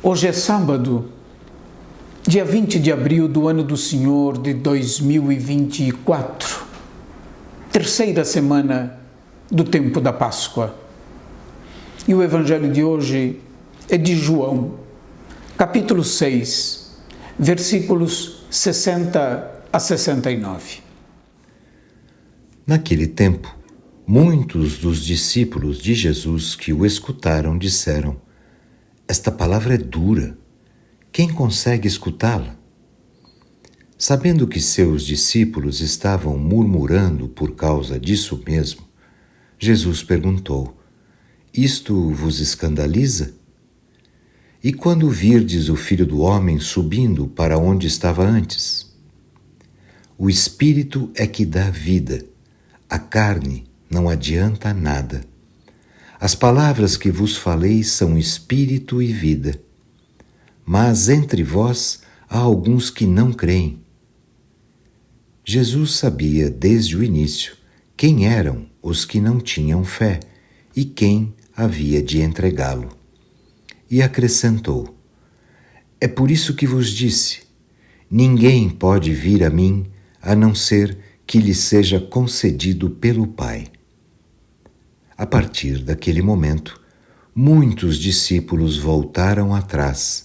Hoje é sábado, dia 20 de abril do ano do Senhor de 2024, terceira semana do tempo da Páscoa. E o Evangelho de hoje é de João, capítulo 6, versículos 60 a 69. Naquele tempo, muitos dos discípulos de Jesus que o escutaram disseram: "Esta palavra é dura. Quem consegue escutá-la?" Sabendo que seus discípulos estavam murmurando por causa disso mesmo, Jesus perguntou: "Isto vos escandaliza? E quando virdes o Filho do Homem subindo para onde estava antes? O Espírito é que dá vida, a carne não adianta nada. As palavras que vos falei são espírito e vida. Mas entre vós há alguns que não creem." Jesus sabia desde o início quem eram os que não tinham fé e quem havia de entregá-lo. E acrescentou: "É por isso que vos disse: ninguém pode vir a mim a não ser que lhe seja concedido pelo Pai." A partir daquele momento, muitos discípulos voltaram atrás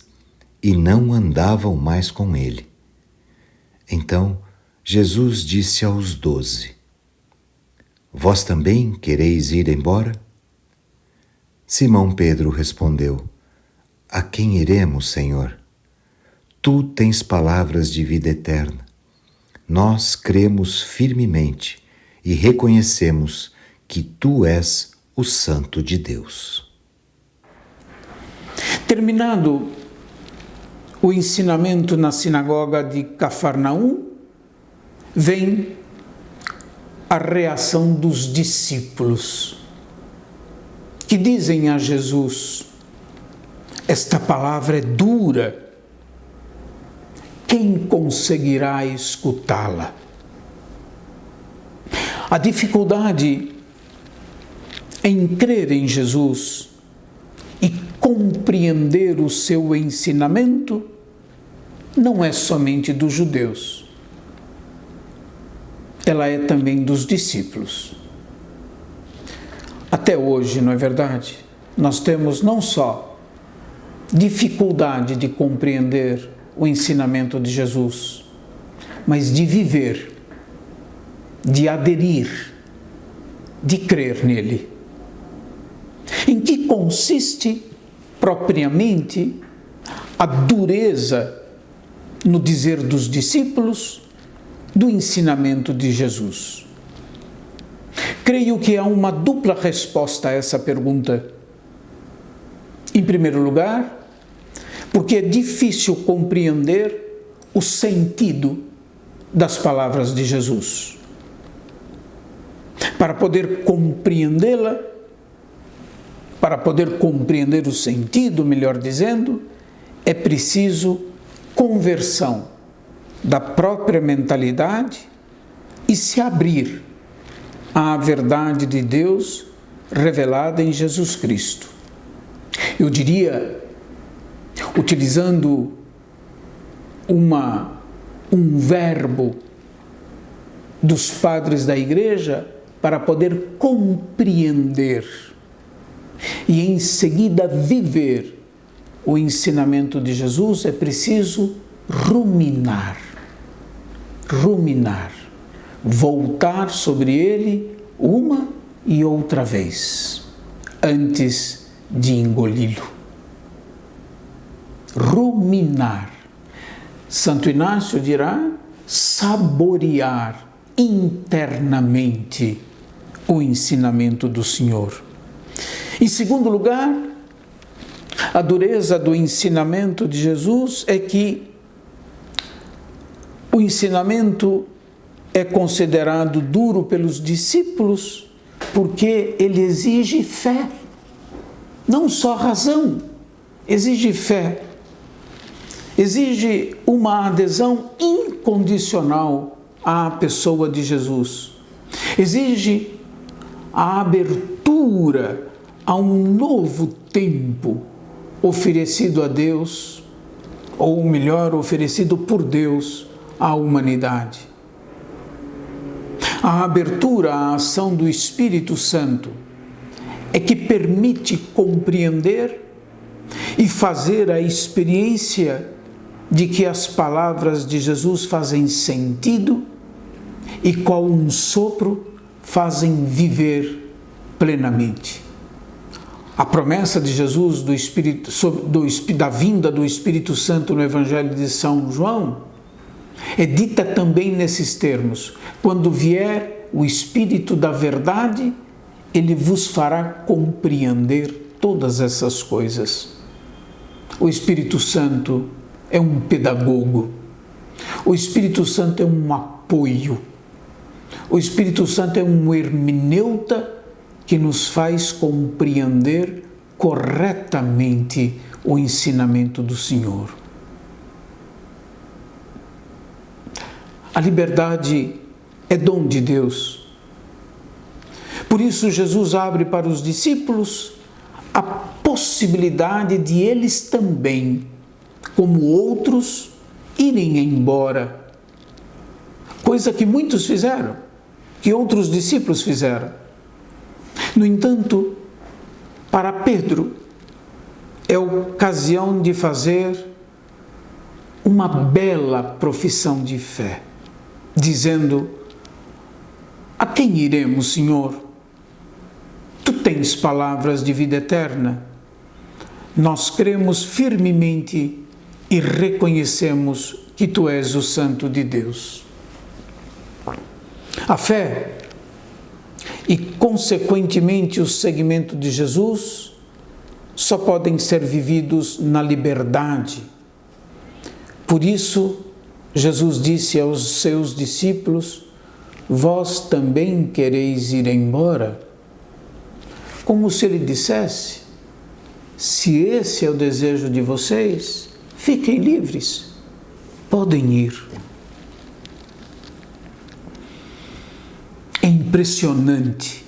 e não andavam mais com ele. Então, Jesus disse aos 12: "Vós também quereis ir embora?" Simão Pedro respondeu: "A quem iremos, Senhor? Tu tens palavras de vida eterna. Nós cremos firmemente e reconhecemos que Tu és o Santo de Deus." Terminado o ensinamento na sinagoga de Cafarnaum, vem a reação dos discípulos, que dizem a Jesus: "Esta palavra é dura. Quem conseguirá escutá-la?" A dificuldade em crer em Jesus e compreender o seu ensinamento não é somente dos judeus. Ela é também dos discípulos. Até hoje, não é verdade? Nós temos não só dificuldade de compreender o ensinamento de Jesus, mas de viver, de aderir, de crer nele. Em que consiste, propriamente, a dureza no dizer dos discípulos do ensinamento de Jesus? Creio que há uma dupla resposta a essa pergunta. Em primeiro lugar, porque é difícil compreender o sentido das palavras de Jesus. Para poder compreendê-la, para poder compreender o sentido, melhor dizendo, é preciso conversão da própria mentalidade e se abrir à verdade de Deus revelada em Jesus Cristo. Eu diria, utilizando um verbo dos padres da Igreja, para poder compreender e em seguida viver o ensinamento de Jesus, é preciso ruminar, voltar sobre ele uma e outra vez, antes de engoli-lo. Ruminar. Santo Inácio dirá: saborear internamente o ensinamento do Senhor. Em segundo lugar, a dureza do ensinamento de Jesus é que o ensinamento é considerado duro pelos discípulos porque ele exige fé, não só razão, exige fé, exige uma adesão incondicional à pessoa de Jesus, exige a abertura a um novo tempo oferecido a Deus, ou melhor, oferecido por Deus à humanidade. A abertura à ação do Espírito Santo é que permite compreender e fazer a experiência de que as palavras de Jesus fazem sentido e qual um sopro fazem viver plenamente. A promessa de Jesus da vinda do Espírito Santo no Evangelho de São João é dita também nesses termos: quando vier o Espírito da verdade, ele vos fará compreender todas essas coisas. O Espírito Santo é um pedagogo. O Espírito Santo é um apoio. O Espírito Santo é um hermeneuta que nos faz compreender corretamente o ensinamento do Senhor. A liberdade é dom de Deus. Por isso, Jesus abre para os discípulos a possibilidade de eles também, como outros, irem embora. Coisa que muitos fizeram, que outros discípulos fizeram. No entanto, para Pedro, é ocasião de fazer uma bela profissão de fé, dizendo: a quem iremos, Senhor? Tu tens palavras de vida eterna. Nós cremos firmemente e reconhecemos que Tu és o Santo de Deus. A fé e, consequentemente, o seguimento de Jesus só podem ser vividos na liberdade. Por isso, Jesus disse aos seus discípulos: vós também quereis ir embora? Como se ele dissesse: se esse é o desejo de vocês, fiquem livres, podem ir. É impressionante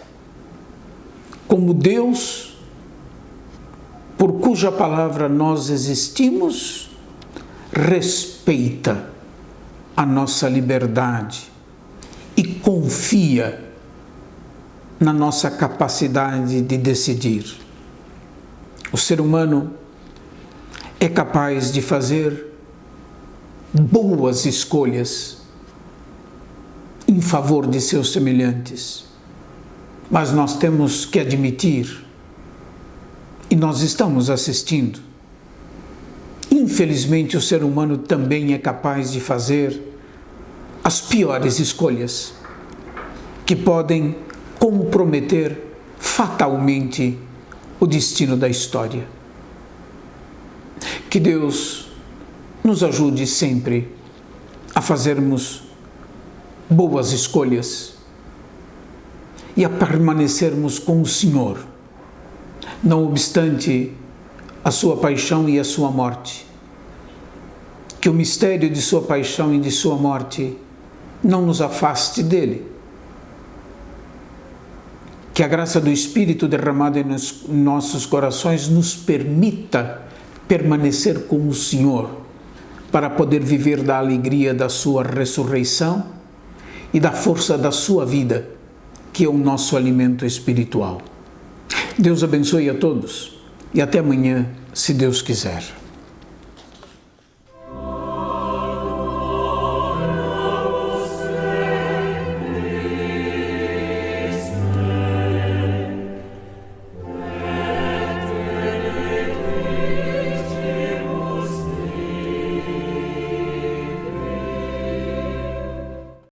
como Deus, por cuja palavra nós existimos, respeita a nossa liberdade e confia na nossa capacidade de decidir. O ser humano é capaz de fazer boas escolhas em favor de seus semelhantes, mas nós temos que admitir, e nós estamos assistindo, infelizmente o ser humano também é capaz de fazer as piores escolhas, que podem comprometer fatalmente o destino da história. Que Deus nos ajude sempre a fazermos boas escolhas e a permanecermos com o Senhor, não obstante a sua paixão e a sua morte. Que o mistério de sua paixão e de sua morte não nos afaste dele. Que a graça do Espírito derramado em nossos corações nos permita permanecer com o Senhor, para poder viver da alegria da sua ressurreição e da força da sua vida, que é o nosso alimento espiritual. Deus abençoe a todos e até amanhã, se Deus quiser.